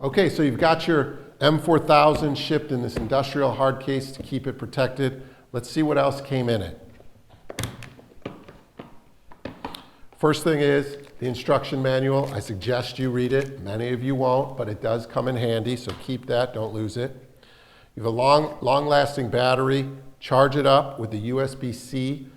Okay, so you've got your M4000 shipped in this industrial hard case to keep it protected. Let's see what else came in it. First thing is the instruction manual. I suggest you read it. Many of you won't, but it does come in handy, so keep that, don't lose it. You have a long-lasting battery. Charge it up with the USB-C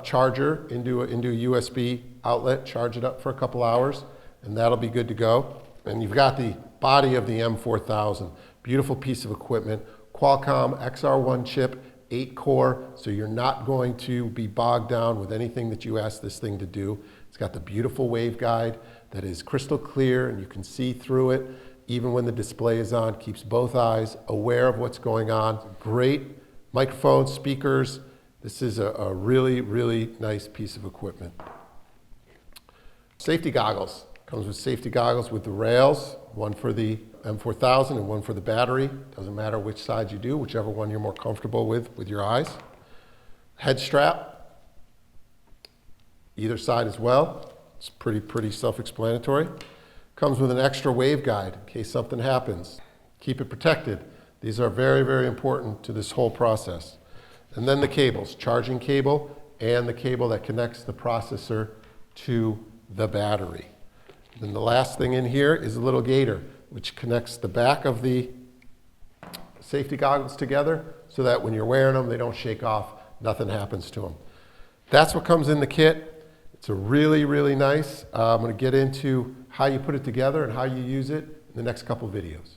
charger into a USB outlet. Charge it up for a couple hours, and that'll be good to go. And you've got the body of the M4000. Beautiful piece of equipment. Qualcomm XR1 chip, 8-core, so you're not going to be bogged down with anything that you ask this thing to do. It's got the beautiful waveguide that is crystal clear and you can see through it even when the display is on. Keeps both eyes aware of what's going on. Great microphones, speakers. This is a really, really nice piece of equipment. Safety goggles. Comes with safety goggles with the rails, one for the M4000 and one for the battery. Doesn't matter which side you do, whichever one you're more comfortable with your eyes. Head strap, either side as well. It's pretty self-explanatory. Comes with an extra waveguide in case something happens. Keep it protected. These are very, very important to this whole process. And then the cables, charging cable and the cable that connects the processor to the battery. Then the last thing in here is a little gator, which connects the back of the safety goggles together so that when you're wearing them, they don't shake off, nothing happens to them. That's what comes in the kit. It's a really, really nice. I'm going to get into how you put it together and how you use it in the next couple videos.